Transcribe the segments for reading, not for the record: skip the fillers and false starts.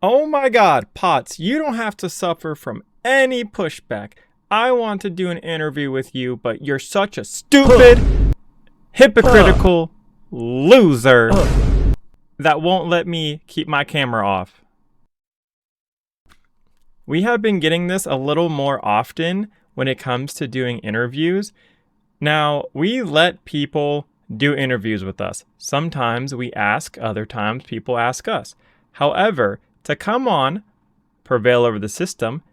Oh my god, Potts, you don't have to suffer from any pushback. I want to do an interview with you, but you're such a stupid, hypocritical loser that won't let me keep my camera off. We have been getting this a little more often when it comes to doing interviews. Now, we let people do interviews with us. Sometimes we ask, other times people ask us. However, to come on Prevail Over the System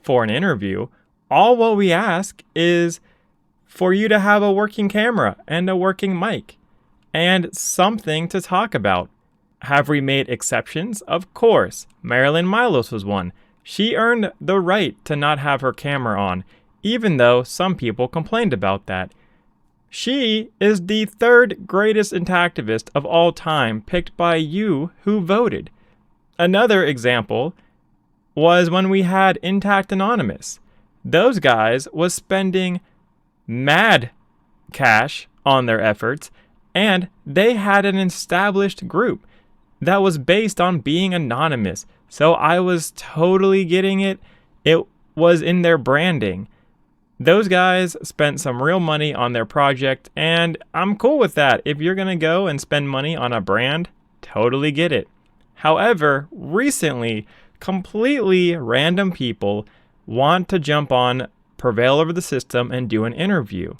for an interview, all what we ask is for you to have a working camera and a working mic and something to talk about. Have we made exceptions? Of course. Marilyn Milos was one. She earned the right to not have her camera on, even though some people complained about that. She is the third greatest intactivist of all time, picked by you who voted. Another example was when we had Intact Anonymous. Those guys was spending mad cash on their efforts, and they had an established group that was based on being anonymous. So I was totally getting it. It was in their branding. Those guys spent some real money on their project, and I'm cool with that. If you're going to go and spend money on a brand, totally get it. However, recently, completely random people want to jump on Prevail Over the System and do an interview,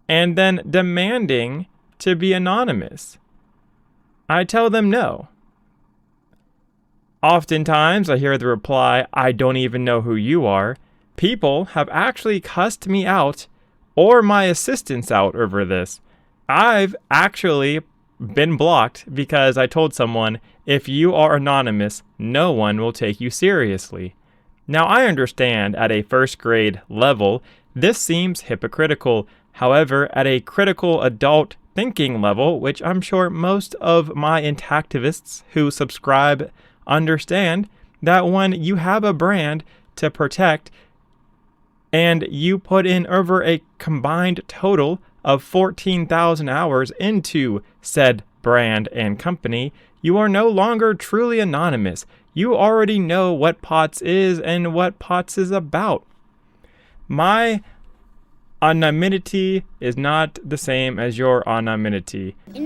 and then demanding to be anonymous. I tell them no. Oftentimes, I hear the reply, "I don't even know who you are." People have actually cussed me out or my assistants out over this. I've actually been blocked because I told someone, if you are anonymous, no one will take you seriously. Now, I understand at a first grade level, this seems hypocritical. However, at a critical adult thinking level, which I'm sure most of my intactivists who subscribe understand, that when you have a brand to protect and you put in over a combined total of 14,000 hours into said brand and company, you are no longer truly anonymous. You already know what POTS is and what POTS is about. My anonymity is not the same as your anonymity. Okay,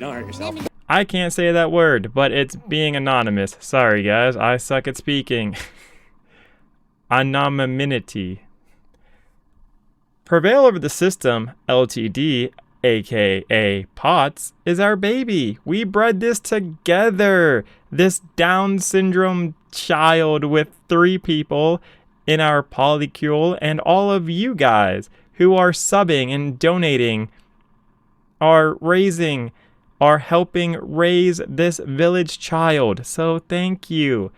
don't hurt yourself. I can't say that word, but it's being anonymous. Sorry, guys, I suck at speaking. Anonymity. Prevail Over the System, Ltd., aka POTS, is our baby. We bred this together. This Down syndrome child with 3 people in our polycule, and all of you guys who are subbing and donating are helping raise this village child. So thank you.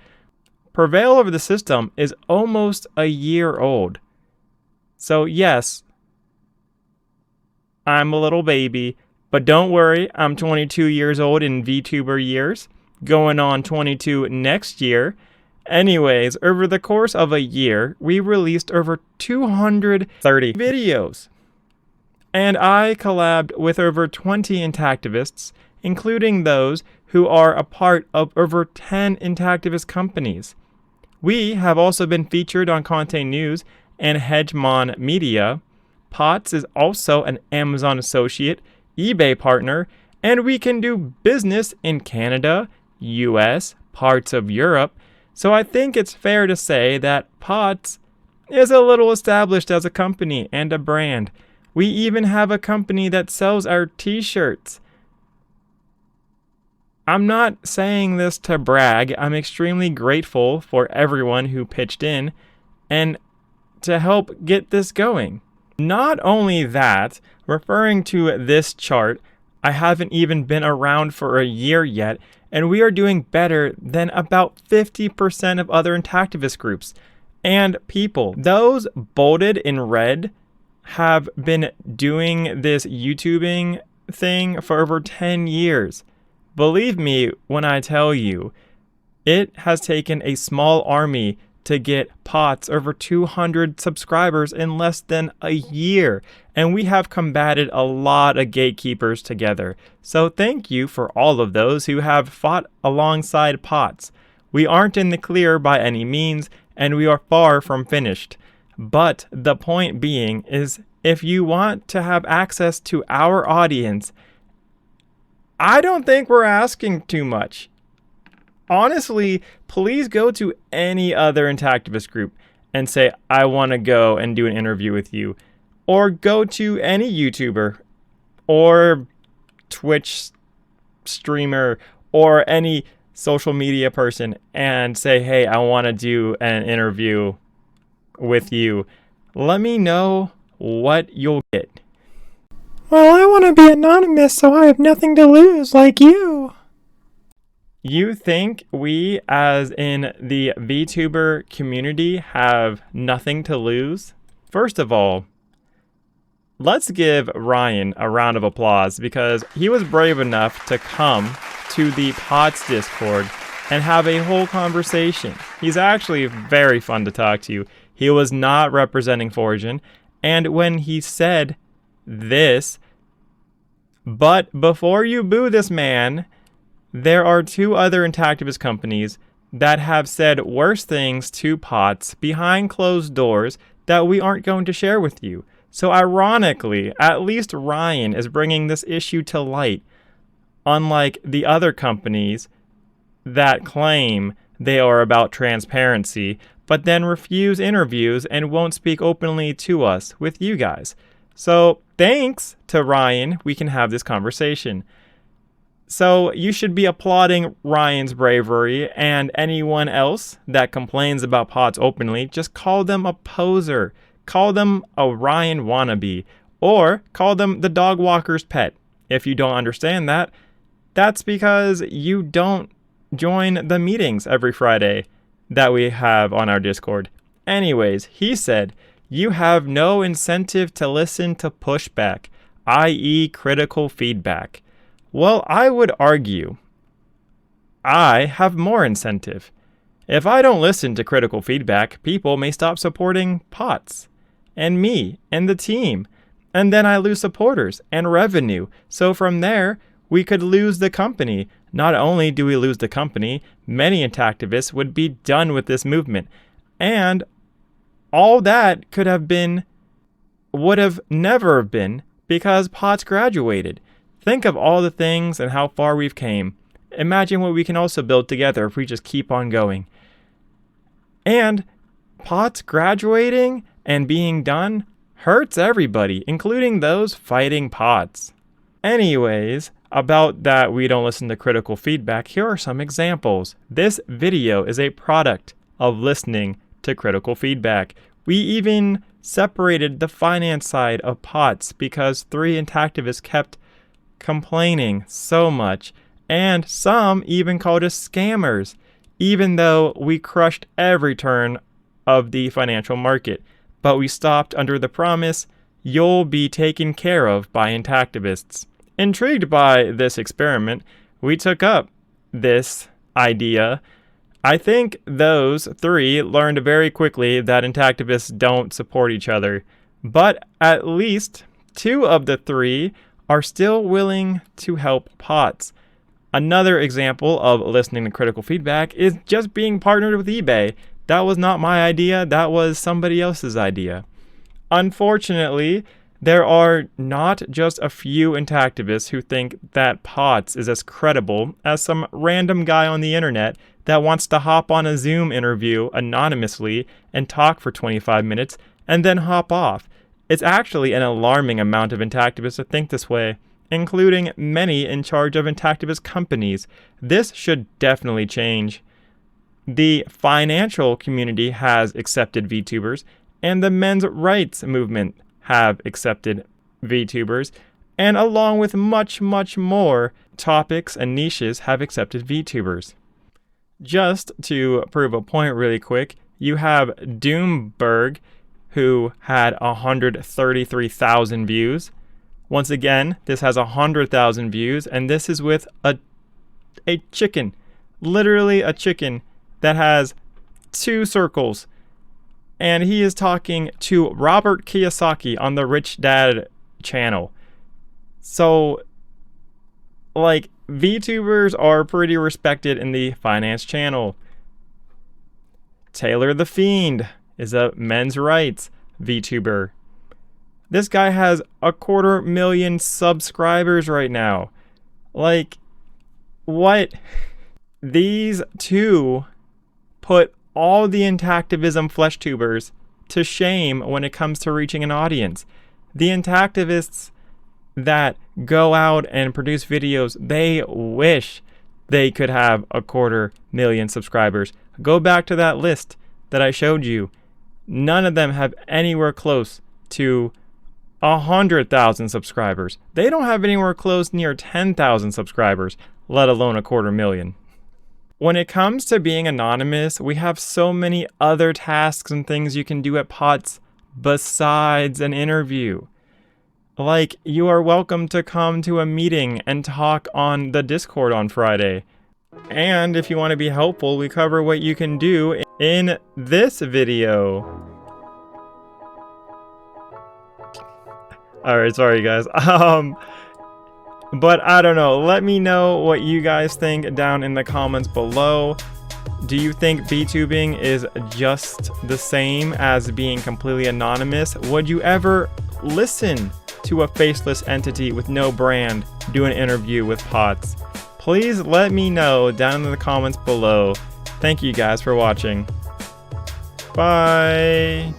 Prevail Over the System is almost a year old. So yes, I'm a little baby, but don't worry, I'm 22 years old in Vtuber years, going on 22 next year. Anyways, over the course of a year, we released over 230 videos. And I collabed with over 20 intactivists, including those who are a part of over 10 intactivist companies. We have also been featured on Conte News and Hegemon Media. POTS is also an Amazon associate, eBay partner, and we can do business in Canada, US, parts of Europe. So I think it's fair to say that POTS is a little established as a company and a brand. We even have a company that sells our t-shirts. I'm not saying this to brag. I'm extremely grateful for everyone who pitched in and to help get this going. Not only that, referring to this chart, I haven't even been around for a year yet, and we are doing better than about 50% of other intactivist groups and people. Those bolded in red have been doing this YouTubing thing for over 10 years. Believe me when I tell you, it has taken a small army to get POTS over 200 subscribers in less than a year. And we have combated a lot of gatekeepers together. So thank you for all of those who have fought alongside POTS. We aren't in the clear by any means, and we are far from finished. But the point being is, if you want to have access to our audience, I don't think we're asking too much. Honestly, please go to any other Intactivist group and say, I want to go and do an interview with you. Or go to any YouTuber or Twitch streamer or any social media person and say, hey, I want to do an interview with you. Let me know what you'll get. Well, I want to be anonymous, so I have nothing to lose, like you. You think we, as in the Vtuber community, have nothing to lose? First of all, let's give Ryan a round of applause because he was brave enough to come to the POTS Discord and have a whole conversation. He's actually very fun to talk to. He was not representing Fortune, and when he said this, but before you boo this man, there are two other Intactivist companies that have said worse things to POTS behind closed doors that we aren't going to share with you. So ironically, at least Ryan is bringing this issue to light, unlike the other companies that claim they are about transparency, but then refuse interviews and won't speak openly to us with you guys. So thanks to Ryan, we can have this conversation. So you should be applauding Ryan's bravery, and anyone else that complains about POTS openly, just call them a poser. Call them a Ryan wannabe, or call them the dog walker's pet. If you don't understand that, that's because you don't join the meetings every Friday that we have on our Discord. Anyways, he said, you have no incentive to listen to pushback, i.e. critical feedback. Well, I would argue I have more incentive. If I don't listen to critical feedback, people may stop supporting POTS and me and the team, and then I lose supporters and revenue. So from there, we could lose the company. Not only do we lose the company, many Intactivists would be done with this movement. And all that would have never been because POTS graduated. Think of all the things and how far we've came. Imagine what we can also build together if we just keep on going. And POTS graduating and being done hurts everybody, including those fighting POTS. Anyways, about that we don't listen to critical feedback, here are some examples. This video is a product of listening to critical feedback. We even separated the finance side of POTS because 3 Intactivists kept complaining so much, and some even called us scammers, even though we crushed every turn of the financial market. But we stopped under the promise, you'll be taken care of by Intactivists. Intrigued by this experiment, we took up this idea. I think those 3 learned very quickly that Intactivists don't support each other, but at least 2 of the 3 are still willing to help POTS. Another example of listening to critical feedback is just being partnered with eBay. That was not my idea, that was somebody else's idea. Unfortunately, there are not just a few Intactivists who think that POTS is as credible as some random guy on the internet that wants to hop on a Zoom interview anonymously and talk for 25 minutes and then hop off. It's actually an alarming amount of Intactivists to think this way, including many in charge of Intactivist companies. This should definitely change. The financial community has accepted VTubers, and the men's rights movement have accepted VTubers, and along with much, much more topics and niches have accepted VTubers. Just to prove a point really quick, you have Doomberg, who had 133,000 views. Once again, this has 100,000 views, and this is with a chicken, literally a chicken that has 2 circles. And he is talking to Robert Kiyosaki on the Rich Dad channel. So, like, VTubers are pretty respected in the finance channel. Taylor the Fiend is a men's rights VTuber. This guy has 250,000 subscribers right now. Like, what? These two put all the intactivism flesh tubers to shame when it comes to reaching an audience. The intactivists that go out and produce videos, they wish they could have 250,000 subscribers. Go back to that list that I showed you. None of them have anywhere close to 100,000 subscribers. They don't have anywhere close near 10,000 subscribers, let alone 250,000. When it comes to being anonymous, we have so many other tasks and things you can do at POTS besides an interview. Like, you are welcome to come to a meeting and talk on the Discord on Friday. And if you want to be helpful, we cover what you can do in this video. Alright, sorry guys. But I don't know. Let me know what you guys think down in the comments below. Do you think VTubing is just the same as being completely anonymous? Would you ever listen to a faceless entity with no brand do an interview with POTS? Please let me know down in the comments below. Thank you guys for watching. Bye.